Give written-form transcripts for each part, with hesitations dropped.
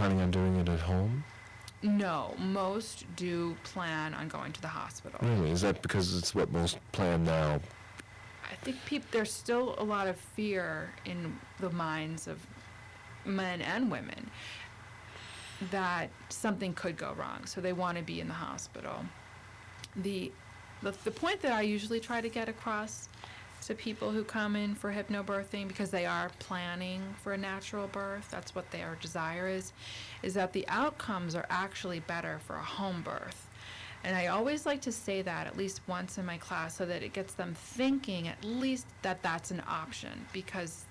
planning on doing it at home? No, most do plan on going to the hospital. Really? Is that because it's what most plan now? I think there's still a lot of fear in the minds of men and women that something could go wrong, so they want to be in the hospital. The point that I usually try to get across to people who come in for hypnobirthing, because they are planning for a natural birth, that's what their desire is that the outcomes are actually better for a home birth. And I always like to say that at least once in my class, so that it gets them thinking at least that that's an option, because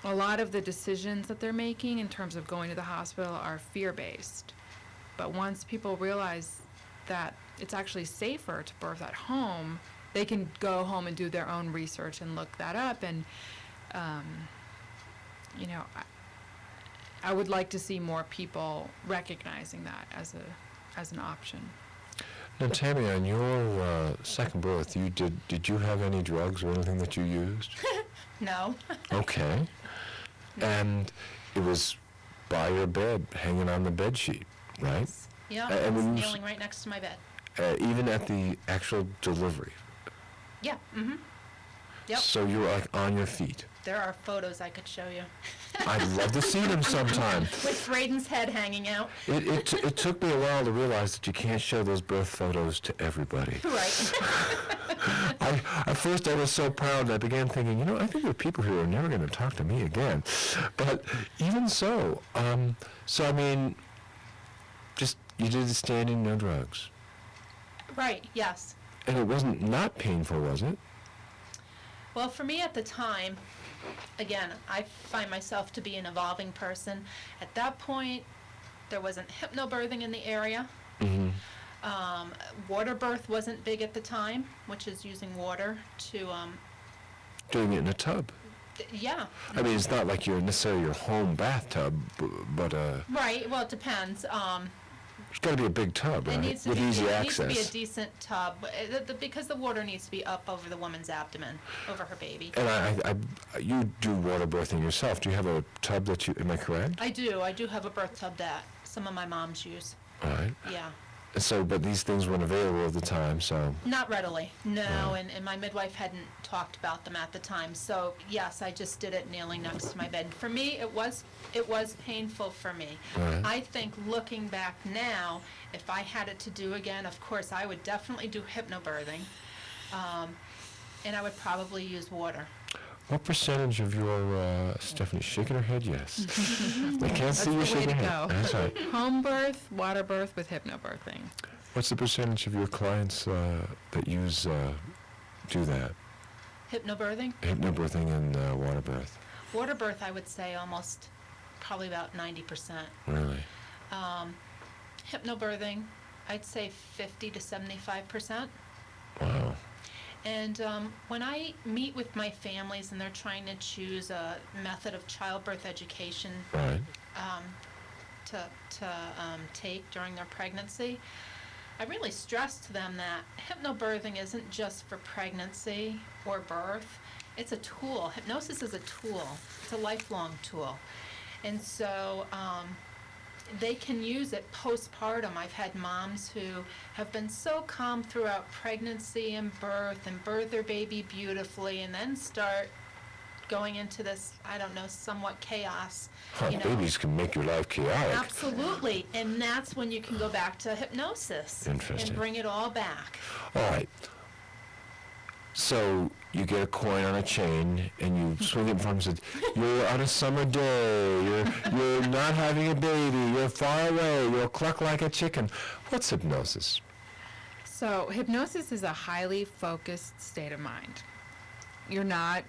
a lot of the decisions that they're making in terms of going to the hospital are fear-based. But once people realize that it's actually safer to birth at home, they can go home and do their own research and look that up. And, you know, I would like to see more people recognizing that as an option. Now, Tammi, on your second birth, did you have any drugs or anything that you used? No. Okay. And it was by your bed, hanging on the bed sheet, right? Yes. Yeah, And when you kneeling right next to my bed. even at the actual delivery? Yeah, mm-hmm. Yep. So you were like on your feet? There are photos I could show you. I'd love to see them sometime. With Braden's head hanging out. It took me a while to realize that you can't show those birth photos to everybody. Right. At first I was so proud that I began thinking, you know, I think there are people who are never going to talk to me again. But even so, I mean, just, you did the standing, no drugs. Right, yes. And it wasn't not painful, was it? Well, for me at the time, again, I find myself to be an evolving person. At that point, there wasn't hypnobirthing in the area. Mm-hmm. Water birth wasn't big at the time, which is using water to... Doing it in a tub. Yeah. I mean, it's not like you're necessarily your home bathtub, but Right, well, it depends. It's got to be a big tub, right? With easy it access. needs to be a decent tub, because the water needs to be up over the woman's abdomen, over her baby. And you do water birthing yourself. Do you have a tub that you, am I correct? I do have a birth tub that some of my moms use. All right. Yeah. So, but these things weren't available at the time, so. Not readily, no, Right. and my midwife hadn't talked about them at the time, so yes, I just did it kneeling next to my bed. For me, it was painful for me. Right. I think looking back now, if I had it to do again, of course, I would definitely do hypnobirthing, and I would probably use water. What percentage of your, Stephanie's shaking her head yes. I can't see you That's the way shaking to her head. go. That's right. Home birth, water birth with hypnobirthing. What's the percentage of your clients that use, do that? Hypnobirthing? Hypnobirthing and water birth? Water birth, I would say probably about 90%. Really? Hypnobirthing, I'd say 50 to 75%. Wow. And when I meet with my families and they're trying to choose a method of childbirth education Right. to take during their pregnancy, I really stress to them that hypnobirthing isn't just for pregnancy or birth. It's a tool. Hypnosis is a tool. It's a lifelong tool. And so they can use it postpartum. I've had moms who have been so calm throughout pregnancy and birth their baby beautifully, and then start going into this, I don't know, somewhat chaos. You know. Babies can make your life chaotic. Absolutely, and that's when you can go back to hypnosis. Interesting. And bring it all back. All right. So you get a coin on a chain and you swing it in front and say, you're on a summer day, you're not having a baby, you're far away, you'll cluck like a chicken. What's hypnosis? So hypnosis is a highly focused state of mind. You're not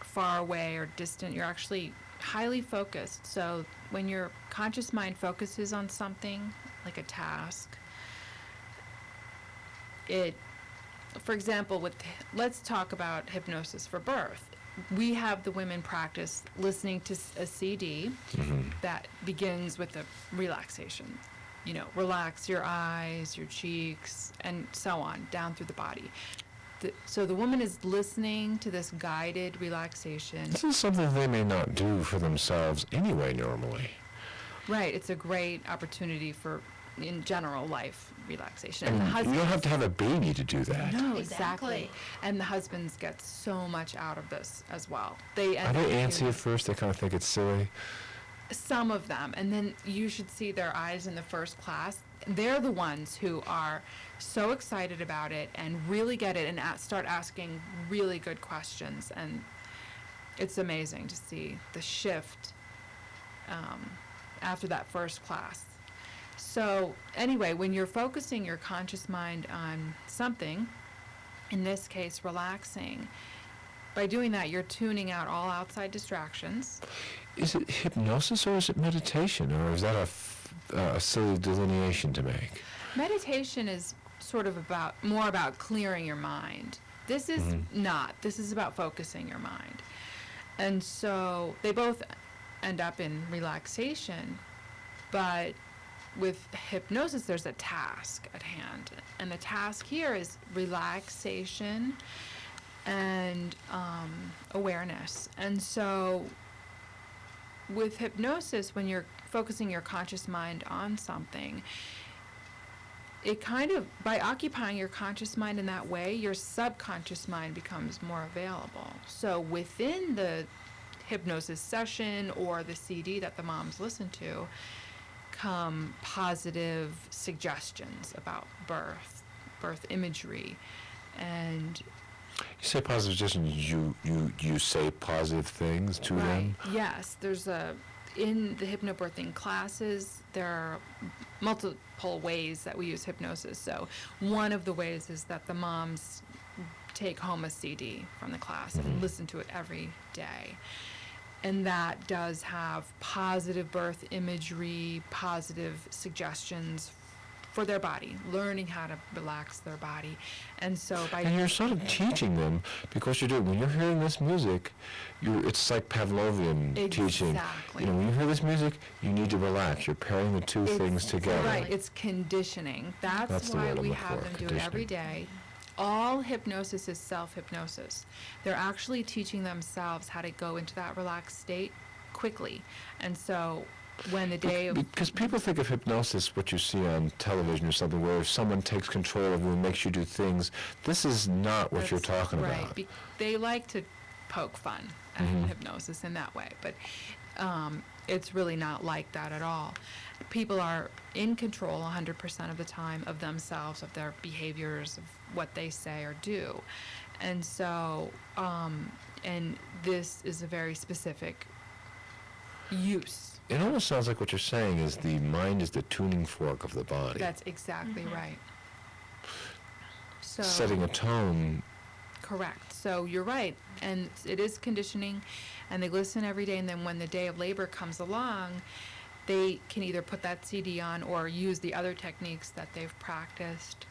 far away or distant, you're actually highly focused. So when your conscious mind focuses on something, like a task, for example, let's talk about hypnosis for birth. We have the women practice listening to a CD that begins with a relaxation. You know, relax your eyes, your cheeks, and so on, down through the body. So the woman is listening to this guided relaxation. This is something they may not do for themselves anyway normally. Right, it's a great opportunity for, in general, life relaxation. And And the you husbands, don't have to have a baby to do that. no, Exactly. exactly. And the husbands get so much out of this as well. They Are end they up antsy doing- at first? They kind of think it's silly. Some of them, and then you should see their eyes in the first class. They're the ones who are so excited about it and really get it and start asking really good questions. And it's amazing to see the shift after that first class. So anyway, when you're focusing your conscious mind on something, in this case relaxing, by doing that you're tuning out all outside distractions. Is it hypnosis or is it meditation, or is that a silly delineation to make? Meditation is sort of more about clearing your mind. This is not. This is about focusing your mind. And so they both end up in relaxation, but with hypnosis there's a task at hand. And the task here is relaxation and awareness. And so with hypnosis, when you're focusing your conscious mind on something, it kind of, by occupying your conscious mind in that way, your subconscious mind becomes more available. So within the hypnosis session or the CD that the moms listen to come positive suggestions about birth imagery. And You say positive suggestions. You say positive things to them. yes, in the HypnoBirthing classes, there are multiple ways that we use hypnosis. So one of the ways is that the moms take home a CD from the class and listen to it every day. And that does have positive birth imagery, positive suggestions for their body, learning how to relax their body. And so And you're sort of teaching them, because you're doing, when you're hearing this music, it's like Pavlovian teaching. Exactly. When you hear this music, you need to relax. You're pairing the two things together. Right, it's conditioning. That's the why word I'm we looking have for, them do it every conditioning. day. All hypnosis is self-hypnosis. They're actually teaching themselves how to go into that relaxed state quickly. And so when the day of... Because people think of hypnosis, what you see on television or something, where someone takes control of you and makes you do things. This is not what you're That's talking right. about. They like to poke fun at hypnosis in that way, but it's really not like that at all. People are in control 100% of the time of themselves, of their behaviors, of what they say or do. And so, and this is a very specific use. It almost sounds like what you're saying is the mind is the tuning fork of the body. That's exactly right. So Setting a tone. correct. So you're right. And it is conditioning, and they listen every day, and then when the day of labor comes along, they can either put that CD on or use the other techniques that they've practiced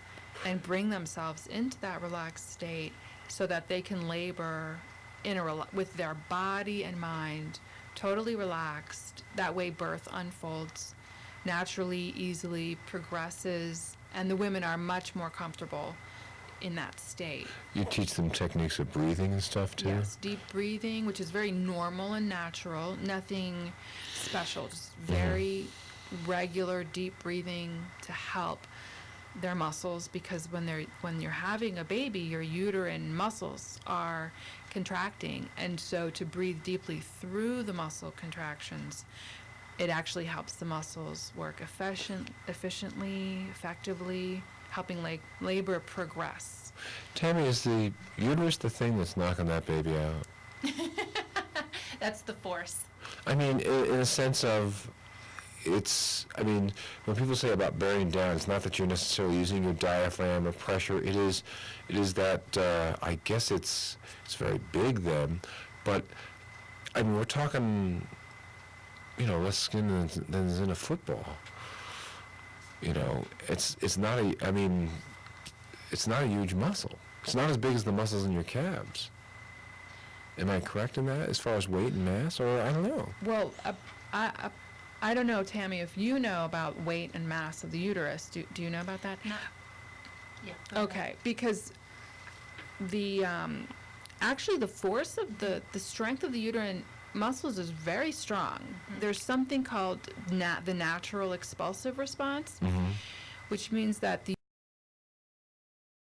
and bring themselves into that relaxed state so that they can labor with their body and mind totally relaxed. That way birth unfolds naturally, easily, progresses, and the women are much more comfortable in that state. You teach them techniques of breathing and stuff too? Yes, deep breathing, which is very normal and natural, nothing special, just very regular deep breathing to help their muscles, because when you're having a baby, your uterine muscles are contracting, and so to breathe deeply through the muscle contractions, it actually helps the muscles work efficiently, effectively, helping labor progress. Tammi, is the uterus the thing that's knocking that baby out? That's the force. I mean, in a sense of, when people say about bearing down, it's not that you're necessarily using your diaphragm or pressure. It is that, I guess it's very big then, but, I mean, we're talking, less skin than is in a football. It's not a huge muscle. It's not as big as the muscles in your calves. Am I correct in that, as far as weight and mass, or I don't know? Well, I don't know, Tammi, if you know about weight and mass of the uterus. Do you know about that? Not, yeah. go ahead. Okay, because the actually the force of the strength of the uterine muscles is very strong. There's something called the natural expulsive response, which means that the